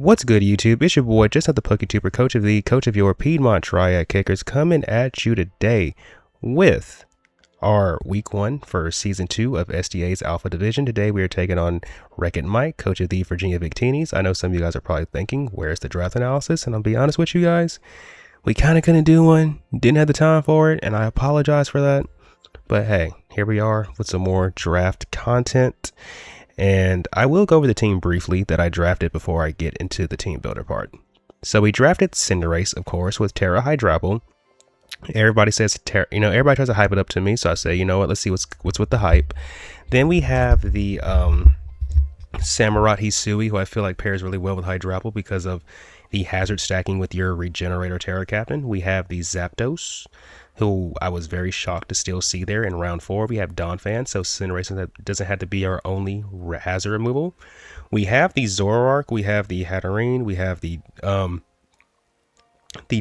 What's good, YouTube? It's your boy, just not the PokeTuber, coach of your Piedmont Triad Kickers, coming at you today with our week 1 for season 2 of SDA's Alpha Division. Today we are taking on Wreck-It Mike, coach of the Virginia Victinis. I know some of you guys are probably thinking, where's the draft analysis? And I'll be honest with you guys, we kind of couldn't do one, didn't have the time for it, and I apologize for that. But hey, here we are with some more draft content. And I will go over the team briefly that I drafted before I get into the team builder part. So we drafted Cinderace, of course, with TERA Hydrapple. Everybody says TERA, everybody tries to hype it up to me. So I say, you know what, let's see what's with the hype. Then we have the Samurott Hisui, who I feel like pairs really well with Hydrapple because of the hazard stacking with your Regenerator Terra Captain. We have the Zapdos, who I was very shocked to still see there in round 4. We have Donphan, so Cinderace doesn't have to be our only hazard removal. We have the Zoroark, we have the Hatterene, we have the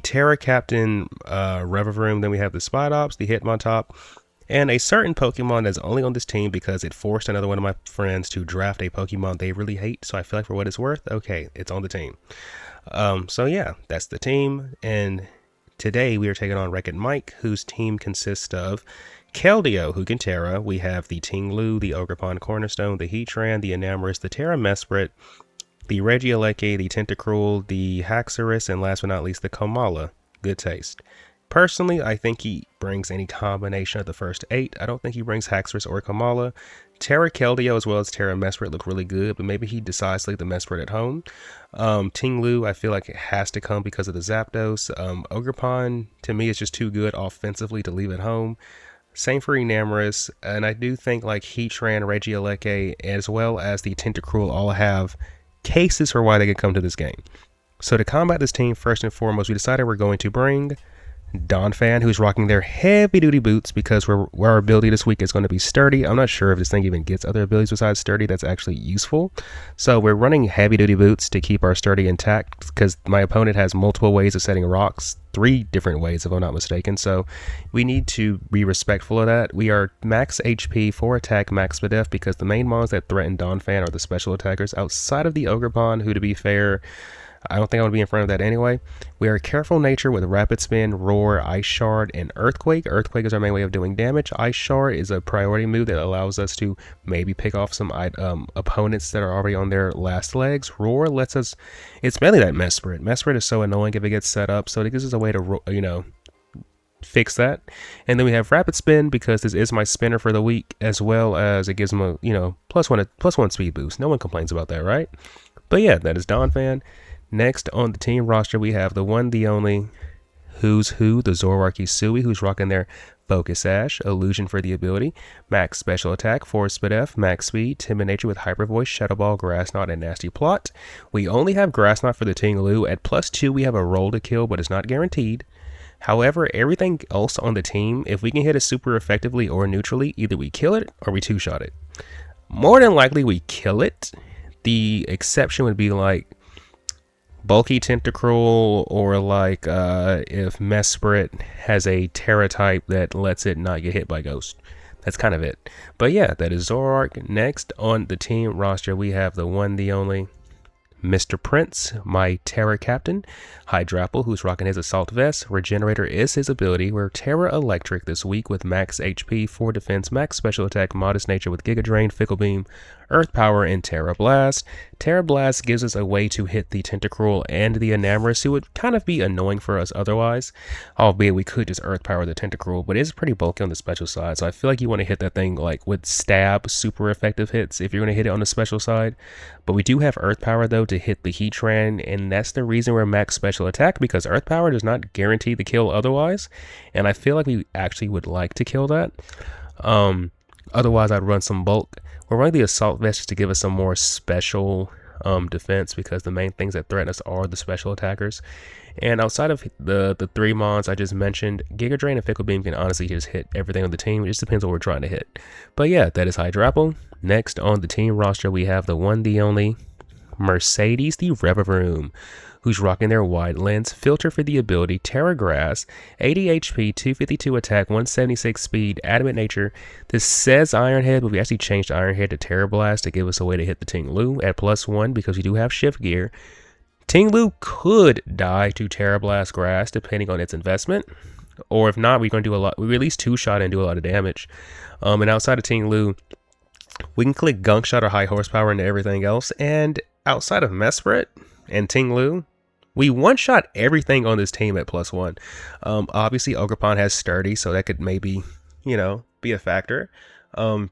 Terra Captain Revavroom, then we have the Spidops, the Hitmontop, and a certain Pokemon that's only on this team because it forced another one of my friends to draft a Pokemon they really hate. So I feel like for what it's worth, okay, it's on the team. So yeah, that's the team. And today we are taking on Wreck-It Mike, whose team consists of Keldeo, who can Terra. We have the Tinglu, the Ogerpon Cornerstone, the Heatran, the Enamorus, the Terra Mesprit, the Regieleki, the Tentacruel, the Haxorus, and last but not least, the Komala. Good taste. Personally, I think he brings any combination of the first 8. I don't think he brings Haxorus or Komala. Terra Keldeo as well as Terra Mesprit look really good, but maybe he decides to leave the Mesprit at home. Tinglu, I feel like it has to come because of the Zapdos. Ogerpon, to me, is just too good offensively to leave at home. Same for Enamorus, and I do think like Heatran, Regieleki, as well as the Tentacruel all have cases for why they could come to this game. So to combat this team, first and foremost, we decided we're going to bring Donphan, who's rocking their heavy-duty boots because our ability this week is going to be Sturdy. I'm not sure if this thing even gets other abilities besides Sturdy that's actually useful. So we're running heavy-duty boots to keep our Sturdy intact because my opponent has multiple ways of setting rocks, 3 different ways if I'm not mistaken. So we need to be respectful of that. We are max HP for attack, max def because the main mons that threaten Donphan are the special attackers outside of the Ogerpon, who to be fair, I don't think I would be in front of that anyway. We are Careful Nature with Rapid Spin, Roar, Ice Shard, and Earthquake. Earthquake is our main way of doing damage. Ice Shard is a priority move that allows us to maybe pick off some opponents that are already on their last legs. Roar lets us, it's mainly that Mesprit. Mesprit is so annoying if it gets set up, so it gives us a way to, fix that. And then we have Rapid Spin because this is my spinner for the week, as well as it gives them a, plus one speed boost. No one complains about that, right? But yeah, that is Donphan. Next on the team roster, we have the one, the only, Who's Who, the Zoroark Hisui, who's rocking their Focus Sash, Illusion for the ability, Max Special Attack, Force Speed F, Max Speed, Timid Nature with Hyper Voice, Shadow Ball, Grass Knot, and Nasty Plot. We only have Grass Knot for the Tinglu. At +2, we have a roll to kill, but it's not guaranteed. However, everything else on the team, if we can hit it super effectively or neutrally, either we kill it or we 2-shot it. More than likely, we kill it. The exception would be like Bulky Tentacruel, or like if Mesprit has a Terra type that lets it not get hit by Ghost. That's kind of it. But yeah, that is Zoroark. Next on the team roster, we have the one, the only, Mr. Prince, my Terra Captain, Hydrapple, who's rocking his Assault Vest. Regenerator is his ability. We're Terra Electric this week with max HP, 4 defense, max special attack, modest nature with Giga Drain, Fickle Beam, Earth Power, and Terra Blast. Terra Blast gives us a way to hit the Tentacruel and the Enamorus, who would kind of be annoying for us otherwise, albeit we could just Earth Power the Tentacruel, but it's pretty bulky on the special side, so I feel like you want to hit that thing like with stab, super effective hits if you're going to hit it on the special side. But we do have Earth Power though to hit the Heatran, and that's the reason we're max special attack, because Earth Power does not guarantee the kill otherwise, and I feel like we actually would like to kill that. Otherwise I'd run some bulk. We're running the Assault Vest just to give us some more special defense, because the main things that threaten us are the special attackers. And outside of the 3 mons I just mentioned, Giga Drain and Fickle Beam can honestly just hit everything on the team. It just depends on what we're trying to hit. But yeah, that is Hydrapple. Next on the team roster, we have the one, the only, Mercedes, the Revavroom, who's rocking their wide lens, filter for the ability, Terra Grass, 80 HP, 252 attack, 176 speed, adamant nature. This says Ironhead, but we actually changed Ironhead to Terra Blast to give us a way to hit the Tinglu at +1 because we do have shift gear. Ting Lu could die to Terra Blast Grass depending on its investment. Or if not, we're going to do a lot. We release 2-shot and do a lot of damage. And outside of Ting Lu, we can click Gunk Shot or High Horsepower into everything else. And outside of Mesprit and Ting Lu, we one-shot everything on this team at +1. Obviously, Ogerpon has Sturdy, so that could maybe, be a factor.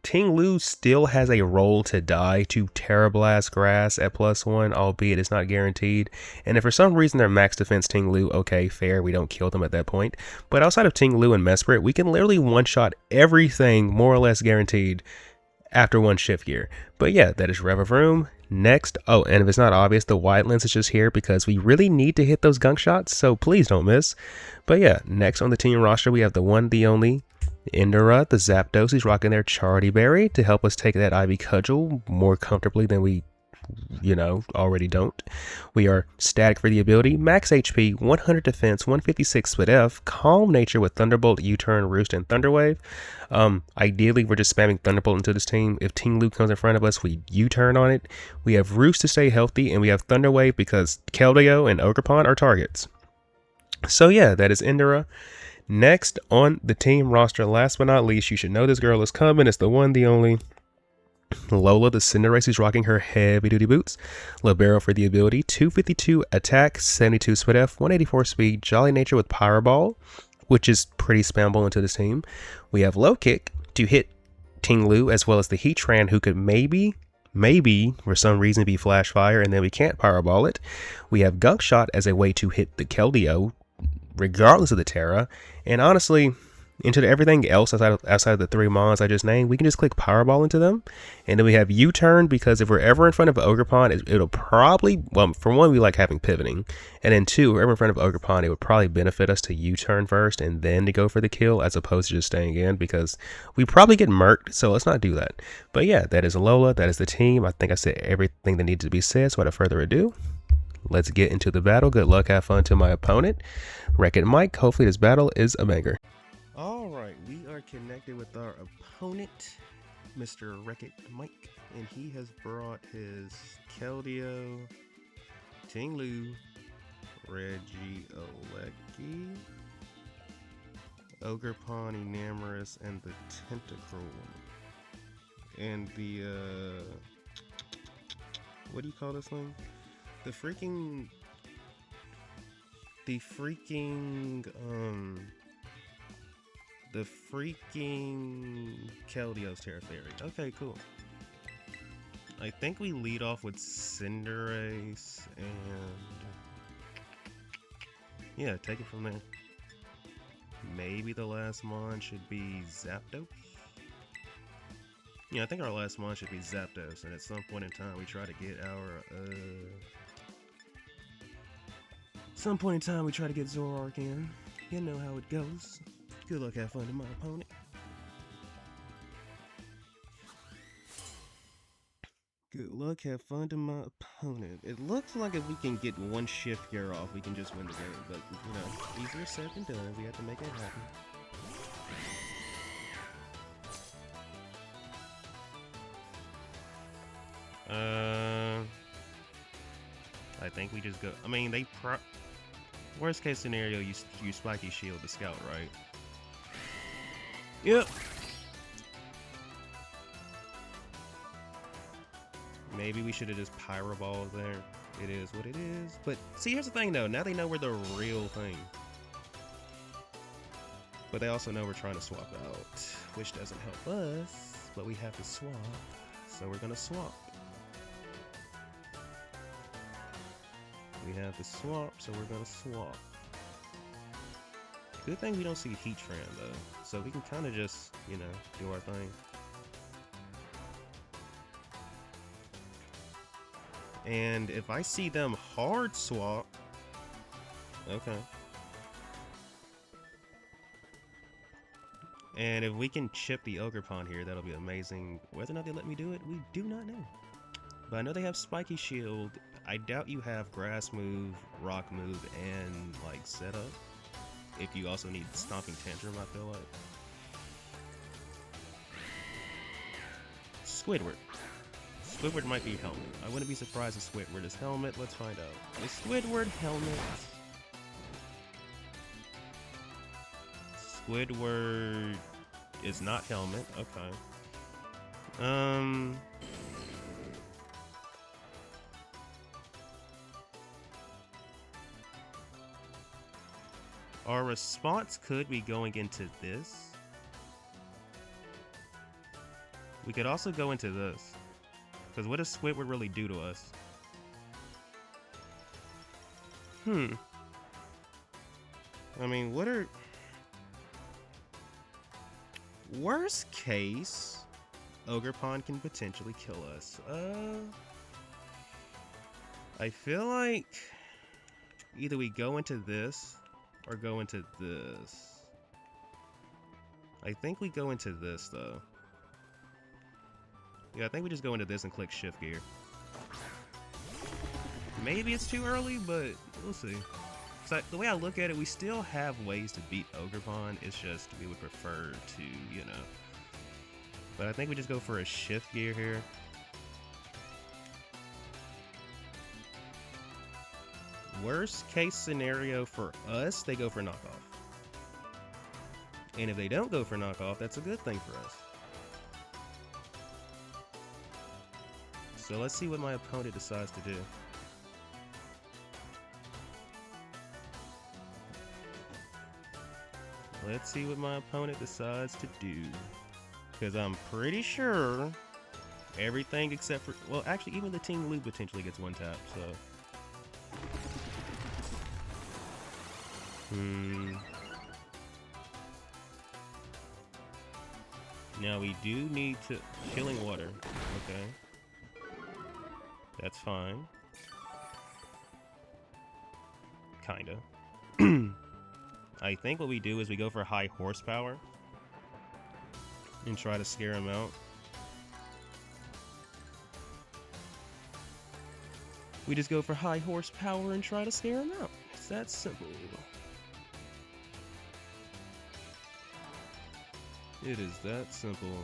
Ting Lu still has a roll to die to Terra Blast Grass at +1, albeit it's not guaranteed. And if for some reason they're max defense Ting Lu, okay, fair, we don't kill them at that point. But outside of Ting Lu and Mesprit, we can literally one-shot everything more or less guaranteed after one shift gear. But yeah, that is Revavroom. Next, oh, and if it's not obvious, the wide lens is just here because we really need to hit those gunk shots, so please don't miss. But yeah, next on the team roster, we have the one, the only, Indra, the Zapdos. He's rocking their Charity Berry to help us take that Ivy Cudgel more comfortably than we, already don't. We are static for the ability, max HP, 100 defense, 156 split F, calm nature with Thunderbolt, U-turn, Roost, and Thunderwave. Ideally, we're just spamming Thunderbolt into this team. If Ting Lu comes in front of us, we U-turn on it. We have Roost to stay healthy, and we have Thunderwave because Keldeo and Ogerpon are targets. So yeah, that is Indra. Next on the team roster, last but not least, you should know this girl is coming. It's the one, the only, Lola, the Cinderace. Is rocking her heavy duty boots. Libero for the ability, 252 attack, 72 split F, 184 speed, Jolly Nature with Power Ball, which is pretty spammable into this team. We have Low Kick to hit Ting Lu, as well as the Heatran, who could maybe for some reason be Flash Fire, and then we can't Power Ball it. We have Gunk Shot as a way to hit the Keldeo, regardless of the Terra. And honestly, into everything else outside of the 3 mons I just named, we can just click Powerball into them. And then we have U-turn, because if we're ever in front of Ogerpon, it'll probably, well, for one, we like having pivoting. And then 2, if we're ever in front of Ogerpon, it would probably benefit us to U-turn first and then to go for the kill, as opposed to just staying in, because we probably get murked, so let's not do that. But yeah, that is Lola, that is the team. I think I said everything that needs to be said, so without further ado, let's get into the battle. Good luck, have fun to my opponent, Wreck-It Mike. Hopefully this battle is a banger. Alright, we are connected with our opponent, Mr. Wreck-It Mike, and he has brought his Keldeo, Ting Lu, Regieleki, Ogerpon, Enamorous, and the Tentacruel. And the, what do you call this thing? The freaking Keldeo's Terra Fairy. Okay, cool. I think we lead off with Cinderace and yeah, take it from there. Maybe the last mon should be Zapdos. Yeah, I think our last mon should be Zapdos, and at some point in time we try to get our Zoroark in. You know how it goes. Good luck, have fun to my opponent. Good luck, have fun to my opponent. It looks like if we can get one shift gear off, we can just win the game. But, easier said than done. We have to make it happen. I think we just go. I mean, worst case scenario, you Spiky Shield the Scout, right? Yep. Maybe we should have just Pyro Ball there. It is what it is. But see, here's the thing though. Now they know we're the real thing. But they also know we're trying to swap out, which doesn't help us. But we have to swap, so we're gonna swap. We have to swap, so we're gonna swap. Good thing we don't see Heatran though, so we can kind of just, do our thing. And if I see them hard swap, okay. And if we can chip the Ogerpon here, that'll be amazing. Whether or not they let me do it, we do not know. But I know they have Spiky Shield. I doubt you have Grass move, Rock move, and like setup. If you also need Stomping Tantrum, I feel like. Squidward might be helmet. I wouldn't be surprised if Squidward is helmet. Let's find out. Is Squidward helmet? Squidward is not helmet. Okay. Our response could be going into this. We could also go into this. Because what does Squidward really do to us? I mean, what are... Worst case, Ogerpon can potentially kill us. I feel like either we go into this or go into this. I think we go into this, though. Yeah, I think we just go into this and click shift gear. Maybe it's too early, but we'll see. So the way I look at it, we still have ways to beat Ogerpon. It's just we would prefer to, you know. But I think we just go for a shift gear here. Worst case scenario for us, they go for knockoff. And if they don't go for knockoff, that's a good thing for us. So let's see what my opponent decides to do. Let's see what my opponent decides to do. Because I'm pretty sure everything except for... Well, actually, even the Team Loop potentially gets one tap, so... Now we do need to... Chilling water. Okay. That's fine. Kinda. I think what we do is we go for high horsepower and try to scare him out. We just go for high horsepower and try to scare him out. It's that simple. It is that simple.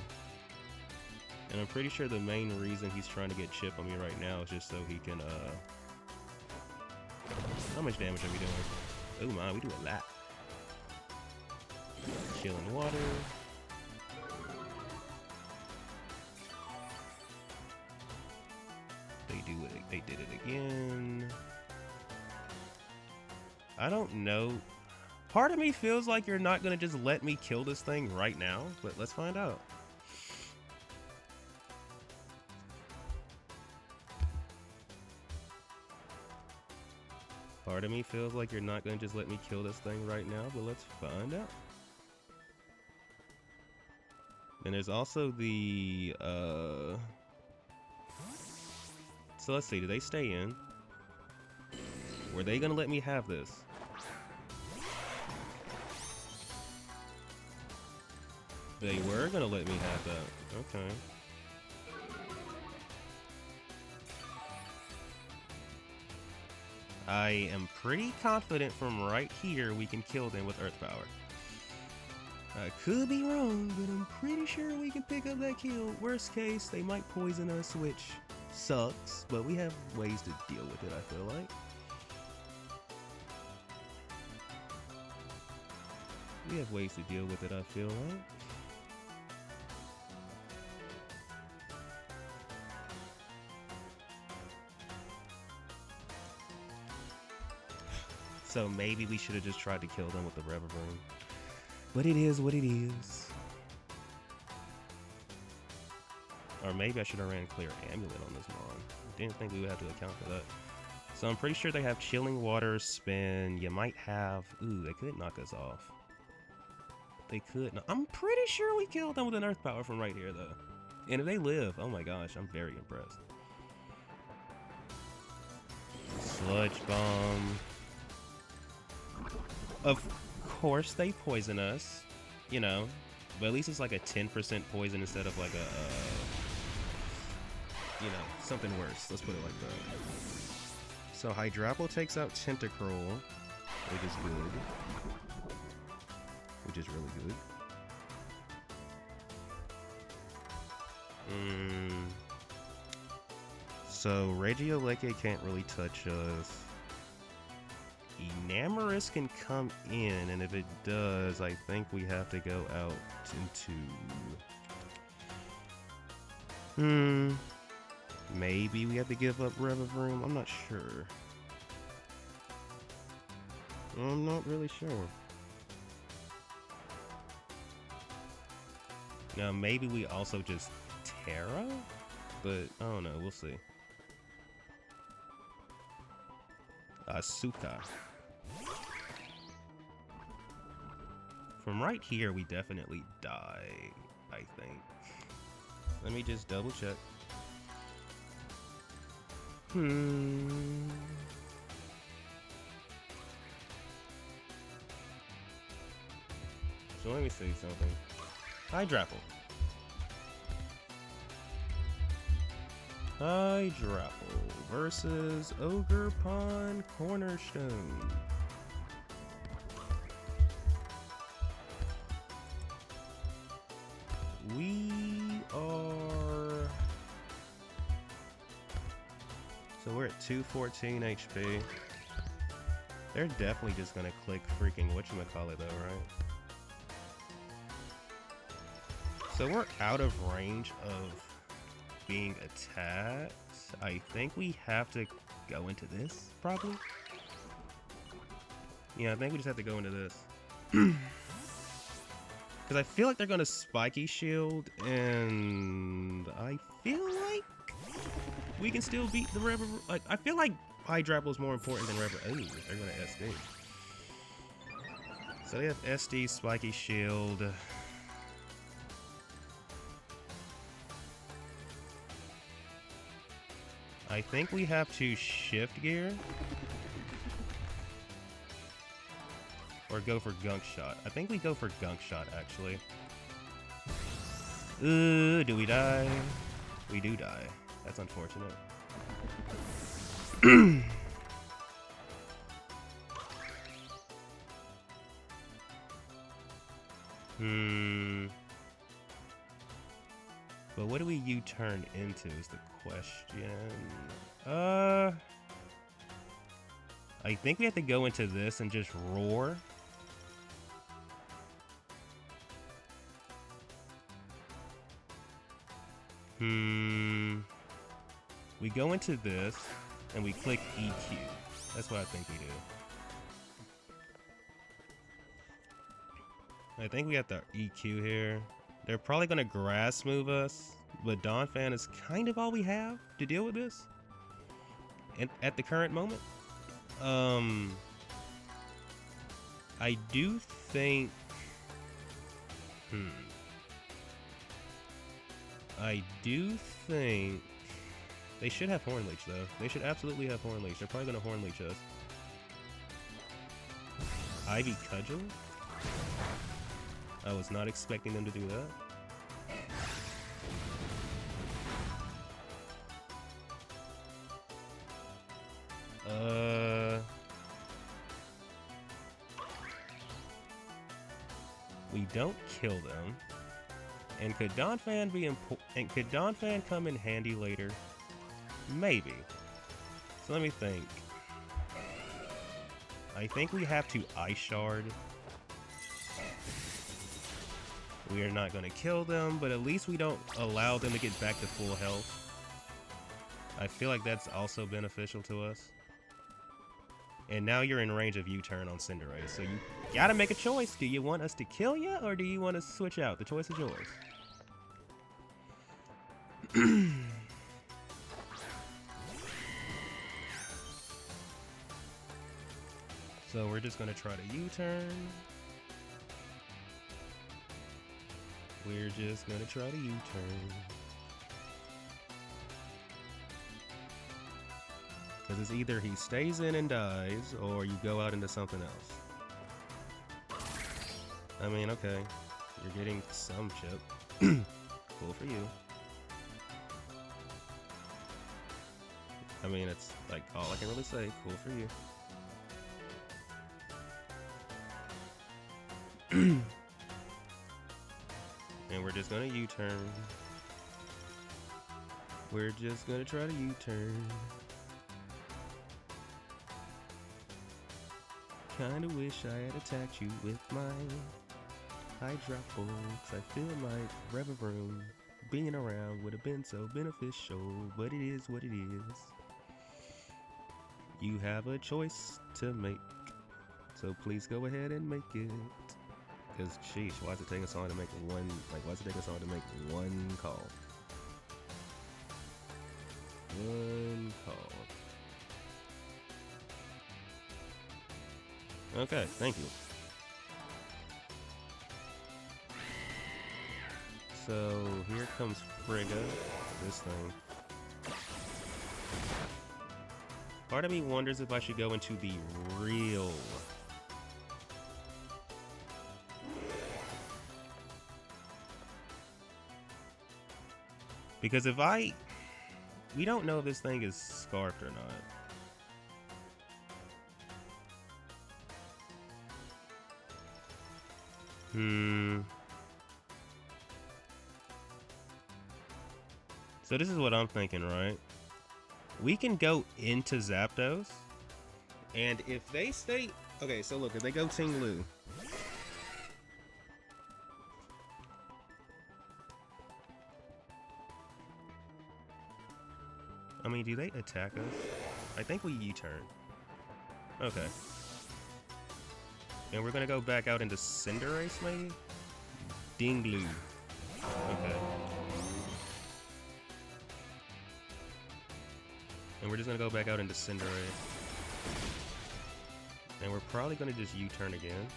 And I'm pretty sure the main reason he's trying to get chip on me right now is just so he can, How much damage are we doing? Oh my, we do a lot. Chilling water. They did it again. I don't know. Part of me feels like you're not gonna just let me kill this thing right now, but let's find out. Part of me feels like you're not gonna just let me kill this thing right now, but let's find out. And there's also the, So let's see, do they stay in? Were they gonna let me have this? They were gonna let me have that. Okay. I am pretty confident from right here we can kill them with Earth Power. I could be wrong, but I'm pretty sure we can pick up that kill. Worst case, they might poison us, which sucks, but we have ways to deal with it, I feel like. We have ways to deal with it, I feel like. So maybe we should have just tried to kill them with the Reverberm. But it is what it is. Or maybe I should have ran Clear Amulet on this Mon. Didn't think we would have to account for that. So I'm pretty sure they have Chilling Water, Spin. You might have... Ooh, they could knock us off. They could. I'm pretty sure we killed them with an Earth Power from right here, though. And if they live, oh my gosh, I'm very impressed. Sludge Bomb. Of course they poison us, you know, but at least it's like a 10% poison instead of like a, you know, something worse. Let's put it like that. So Hydrapple takes out Tentacruel, which is good. Which is really good. So Regioleke can't really touch us. Enamorous can come in, and if it does, I think we have to go out into... Maybe we have to give up Revavroom? I'm not sure. I'm not really sure. Now, maybe we also just TERA? But, I don't know, we'll see. Asuka. From right here, we definitely die, I think. Let me just double check. So let me say something. Hydrapple. Hydrapple versus Ogre Pond Cornerstone. We are... So we're at 214 HP. They're definitely just gonna click freaking whatchamacallit though, right? So we're out of range of being attacked. I think we have to go into this, probably. Yeah, I think we just have to go into this. Because I feel like they're gonna spiky shield, and I feel like we can still beat the Rever. Like, I feel like Hydrapple is more important than Rever. Oh, they're gonna SD. So they have SD, spiky shield. I think we have to shift gear or go for gunk shot. I think we go for gunk shot, actually. Do we die? We do die. That's unfortunate. But what do we U-turn into is the question. I think we have to go into this and just roar. We go into this and we click EQ. That's what I think we do. I think we have the EQ here. They're probably gonna grass move us, but Donphan is kind of all we have to deal with this. And at the current moment, I do think. I do think they should have Horn Leech though. They should absolutely have Horn Leech. They're probably gonna Horn Leech us. Ivy Cudgel? I was not expecting them to do that. We don't kill them. And could Donphan be and could Donphan come in handy later? Maybe. So let me think. I think we have to Ice Shard. We are not going to kill them, but at least we don't allow them to get back to full health. I feel like that's also beneficial to us. And now you're in range of U-turn on Cinderace, so you gotta make a choice. Do you want us to kill you, or do you want to switch out? The choice is yours. So we're just gonna try to U-turn. We're just gonna try to U-turn. Because it's either he stays in and dies, or you go out into something else. I mean, okay. You're getting some chip. Cool for you. I mean, it's like all I can really say. Cool for you. And we're just gonna U-turn. We're just gonna try to U-turn. Kinda wish I had attacked you with my Hydropple, cause I feel like Revavroom being around would have been so beneficial, but it is what it is. You have a choice to make, so please go ahead and make it. Cause sheesh, why is it taking so long to make one, why is it taking so long to make one call? One call. Okay, thank you. So here comes Frigga, this thing. Part of me wonders if I should go into the real. Because if we don't know if this thing is scarfed or not. So this is what I'm thinking, right? We can go into Zapdos, and if they stay... Okay, so look, if they go Ting Lu... I mean, do they attack us? I think we U-turn. Okay. And we're gonna go back out into Cinderace, maybe? Dinglu. Okay. And we're just gonna go back out into Cinderace. And we're probably gonna just U-turn again.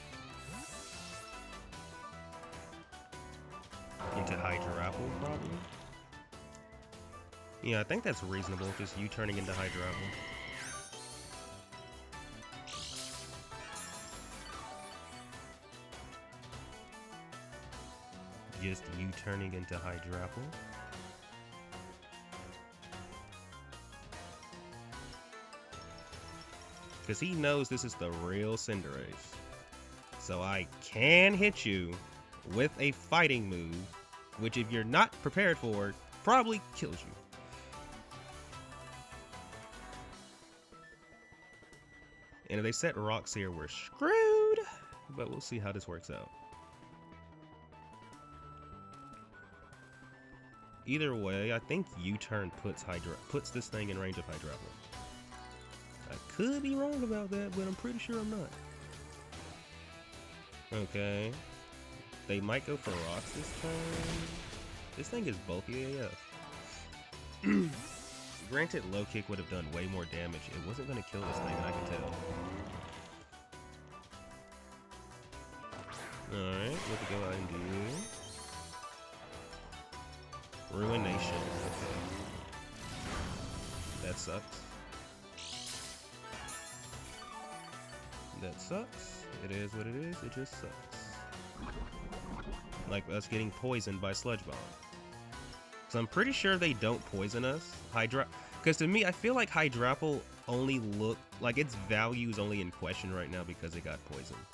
Into Hydrapple, probably. Yeah, I think that's reasonable, just U-turning into Hydrapple. Just U-turning into Hydrapple. Because he knows this is the real Cinderace. So I can hit you with a fighting move, which if you're not prepared for, probably kills you. And if they set rocks here, we're screwed. But we'll see how this works out. Either way, I think U-turn puts this thing in range of Hydrapple. I could be wrong about that, but I'm pretty sure I'm not. Okay. They might go for rocks this time. This thing is bulky AF. Granted, low kick would have done way more damage. It wasn't going to kill this thing, I can tell. Alright, what to go out and do? Ruination. Okay. That sucks. That sucks. It is what it is. It just sucks. Like us getting poisoned by Sludge Bomb. So I'm pretty sure they don't poison us. Because to me, I feel like Hydrapple only like its value is only in question right now because it got poisoned.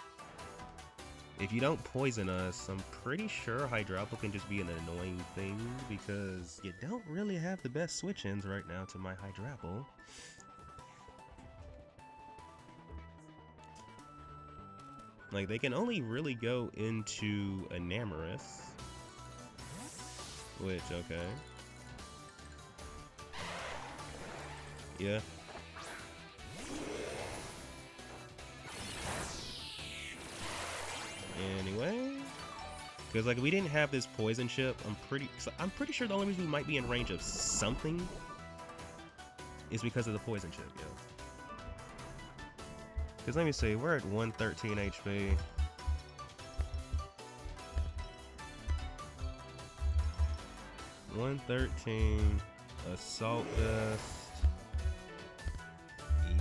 If you don't poison us, I'm pretty sure Hydrapple can just be an annoying thing because you don't really have the best switch-ins right now to my Hydrapple. Like, they can only really go into Enamorus. Which, okay. Yeah. Anyway. Because, like, if we didn't have this poison chip, I'm pretty sure the only reason we might be in range of something is because of the poison chip, yo. Because let me see, we're at 113 HP. Assault Dust,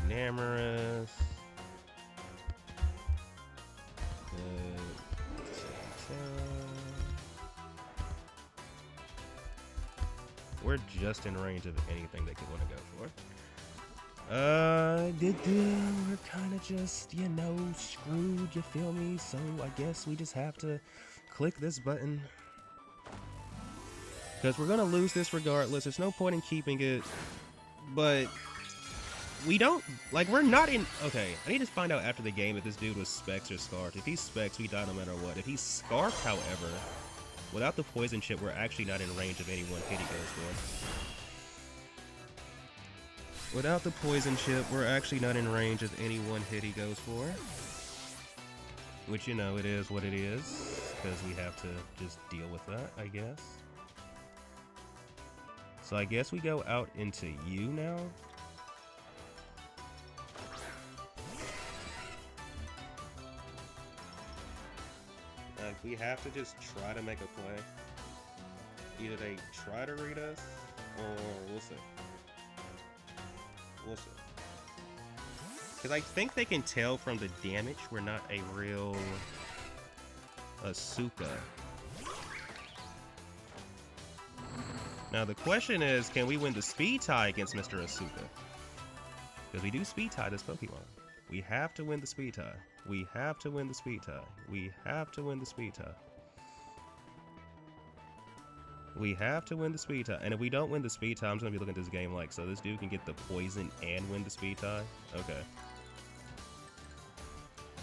Enamorus, we're just in range of anything they could want to go for. We're kind of just, you know, screwed, you feel me? So I guess we just have to click this button. Because we're going to lose this regardless. There's no point in keeping it. But we don't, like, we're not in, okay, I need to find out after the game if this dude was Specs or Scarfed. If he's Specs, we die no matter what. If he's Scarfed, however, without the poison chip, we're actually not in range of any one hit he goes for. Without the poison chip, we're actually not in range of any one hit he goes for. Which, you know, it is what it is, because we have to just deal with that, I guess. So I guess we go out into you now. We have to just try to make a play. Either they try to read us, or we'll see. We'll see. Because I think they can tell from the damage we're not a real Asuka. Now the question is, can we win the speed tie against Mr. Asuka? Because we do speed tie this Pokemon. We have to win the speed tie. We have to win the speed tie. We have to win the speed tie. We have to win the speed tie. And if we don't win the speed tie, I'm just going to be looking at this game like, so this dude can get the poison and win the speed tie? Okay.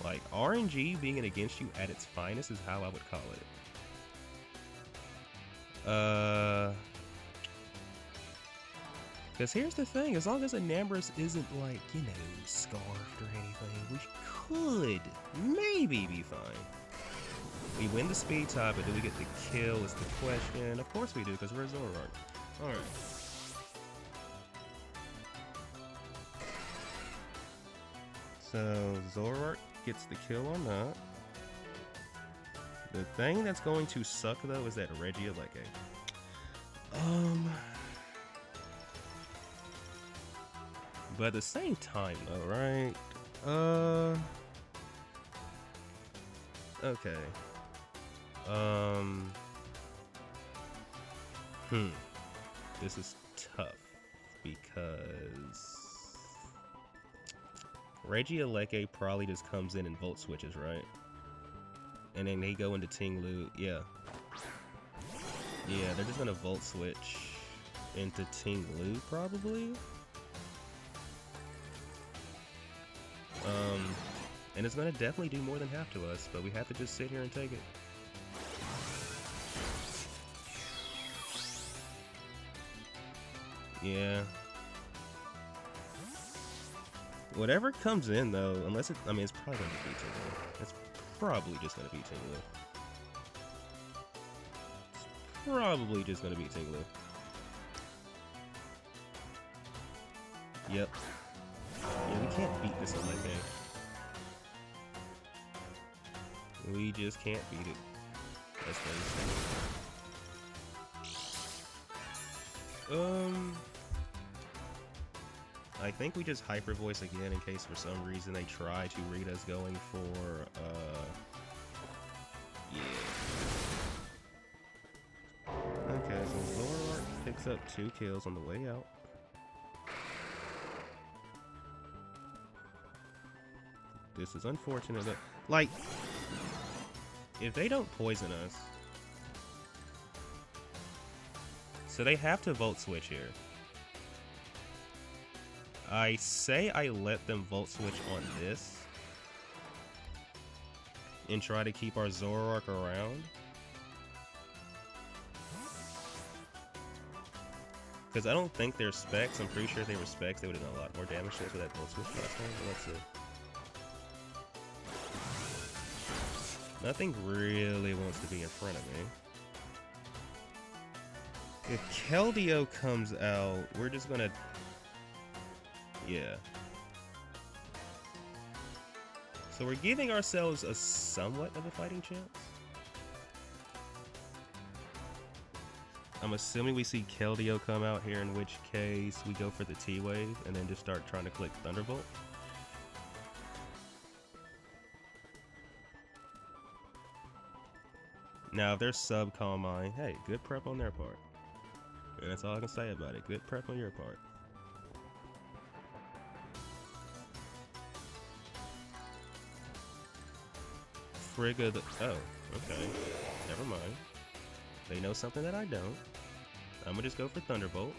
Like, RNG being against you at its finest is how I would call it. Because here's the thing, as long as a Nambrus isn't, like, you know, scarfed or anything, we could maybe be fine. We win the speed tie, but do we get the kill is the question. Of course we do, because we're a Zoroark. Alright. So, Zoroark gets the kill on that. The thing that's going to suck, though, is that Regieleki. But at the same time, though, right? Okay. This is tough because Regieleki probably just comes in and volt switches, right? And then they go into Ting-Lu. Yeah. Yeah, they're just gonna volt switch into Ting-Lu probably. And it's gonna definitely do more than half to us, but we have to just sit here and take it. Yeah. Whatever comes in though, unless it, I mean, it's probably gonna be Ting-Lu. It's probably just gonna be Ting-Lu. It's probably just gonna be Ting-Lu. Yep. Yeah, we can't beat this on my game. We just can't beat it. That's what I'm saying. I think we just hyper voice again in case for some reason they try to read us going for yeah. Okay, so Zoroark picks up 2 kills on the way out. This is unfortunate. Like, if they don't poison us, so they have to volt switch here. I say I let them volt switch on this and try to keep our Zoroark around. Because I don't think they're specs. I'm pretty sure if they were specs, they would have done a lot more damage to us with that volt switch last time. But let's see. Nothing really wants to be in front of me. If Keldeo comes out, we're just gonna... Yeah. So we're giving ourselves a somewhat of a fighting chance. I'm assuming we see Keldeo come out here, in which case we go for the T-Wave and then just start trying to click Thunderbolt. Now, if they're sub Calm Mind, hey, good prep on their part. And that's all I can say about it. Good prep on your part. Frigga the... Oh, okay. Never mind. They know something that I don't. I'm gonna just go for Thunderbolt.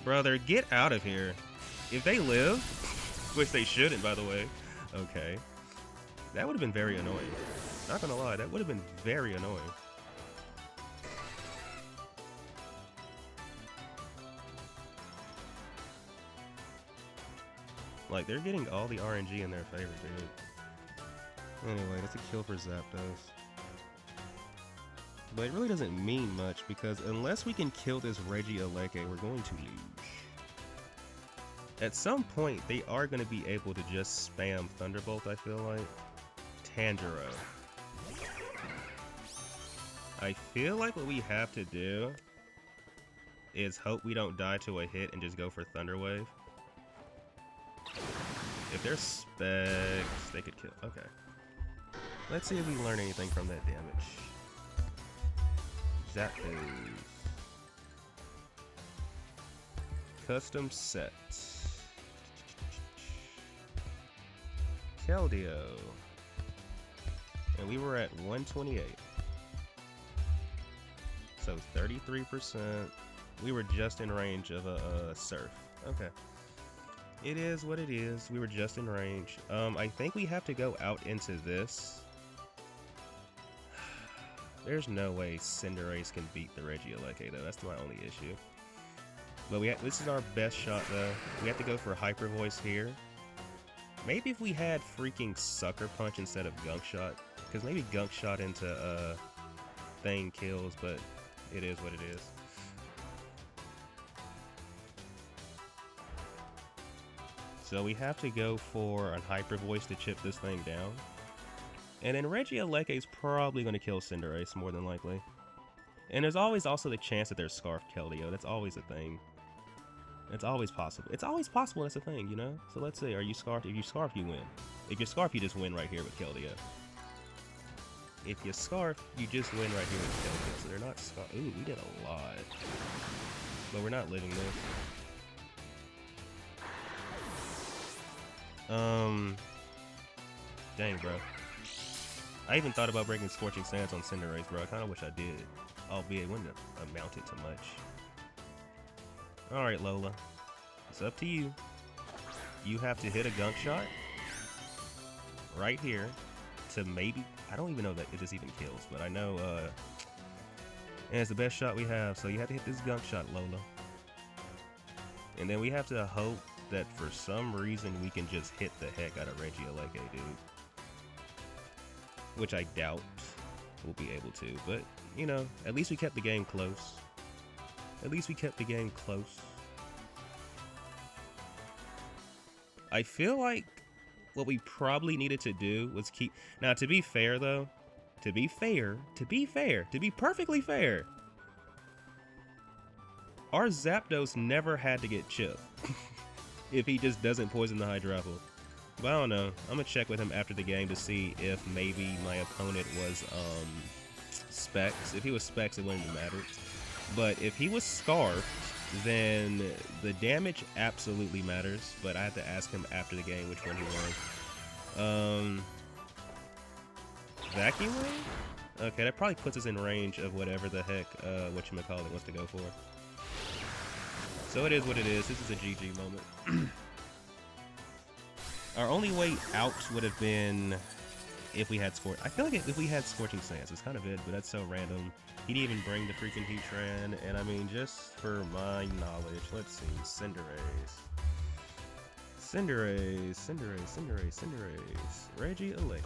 Brother, get out of here. If they live, which they shouldn't, by the way. Okay. That would have been very annoying. Not gonna lie, that would have been very annoying. Like, they're getting all the RNG in their favor, dude. Anyway, that's a kill for Zapdos. But it really doesn't mean much, because unless we can kill this Regieleki, we're going to lose. At some point, they are going to be able to just spam Thunderbolt, I feel like. Tanjiro. I feel like what we have to do is hope we don't die to a hit and just go for Thunder Wave. If they're specs, they could kill. Okay. Let's see if we learn anything from that damage. Zapdos. Custom set. Keldeo. And we were at 128. So 33%. We were just in range of a Surf. Okay. It is what it is. We were just in range. I think we have to go out into this. There's no way Cinderace can beat the Regieleki though. That's my only issue. But this is our best shot though. We have to go for Hyper Voice here. Maybe if we had freaking Sucker Punch instead of Gunk Shot. Because maybe Gunk Shot into thing kills, but it is what it is. So we have to go for a Hyper Voice to chip this thing down. And then Regieleki is probably going to kill Cinderace, more than likely. And there's always also the chance that there's Scarf Keldeo. That's always a thing. It's always possible. It's always possible that's a thing, you know? So let's see, are you Scarfed? If you Scarf, you win. If you Scarf, you just win right here with Keldeo. If you Scarf, you just win right here with Keldeo. So they're not Scarf. Ooh, we did a lot. But we're not living this. Dang, bro. I even thought about breaking Scorching Sands on Cinderace, bro. I kind of wish I did. Albeit, it wouldn't have amounted to much. Alright, Lola. It's up to you. You have to hit a Gunk Shot. Right here. To maybe... I don't even know that if this even kills, but I know, and it's the best shot we have, so you have to hit this Gunk Shot, Lola. And then we have to hope that for some reason we can just hit the heck out of Regieleki, dude. Which I doubt we'll be able to, but, you know, at least we kept the game close. At least we kept the game close. I feel like what we probably needed to do was keep... Now, to be fair, though, to be perfectly fair, our Zapdos never had to get chipped if he just doesn't poison the Hydropple. But I don't know. I'm gonna check with him after the game to see if maybe my opponent was Specs. If he was Specs, it wouldn't have mattered. But if he was Scarfed, then the damage absolutely matters. But I have to ask him after the game which one he was. Vacuum Wave? Okay, that probably puts us in range of whatever the heck whatchamacallit wants to go for. So it is what it is. This is a GG moment. Our only way out would have been if we had I feel like if we had Scorching Sands, it's kind of it, but that's so random. He didn't even bring the freaking Heatran, and I mean, just for my knowledge, let's see, Cinderace, Regieleki.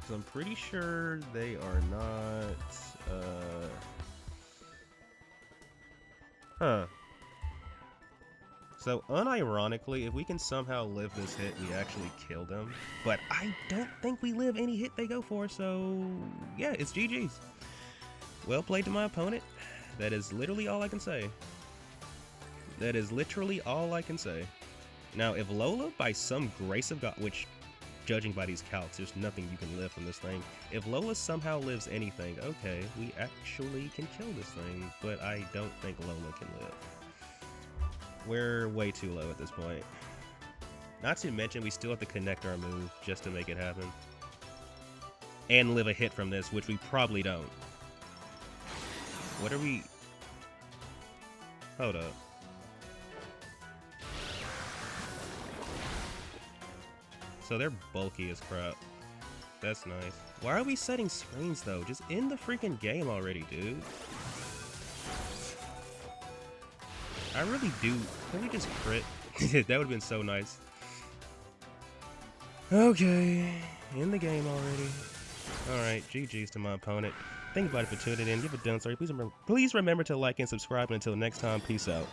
So I'm pretty sure they are not, So, unironically, if we can somehow live this hit, we actually kill them. But I don't think we live any hit they go for, so yeah, it's GG's. Well played to my opponent. That is literally all I can say. That is literally all I can say. Now, if Lola, by some grace of God, which, judging by these calcs, there's nothing you can live from this thing. If Lola somehow lives anything, okay, we actually can kill this thing, but I don't think Lola can live. We're way too low at this point. Not to mention, we still have to connect our move just to make it happen. and live a hit from this, which we probably don't. What are we... Hold up. So they're bulky as crap. That's nice. Why are we setting screens though? Just end the freaking game already, dude. I really do. Can we just crit? That would have been so nice. Okay, in the game already. Alright, GG's to my opponent. Thank you everybody for tuning in. Give a done, sorry. Please remember to like and subscribe. And until next time, peace out.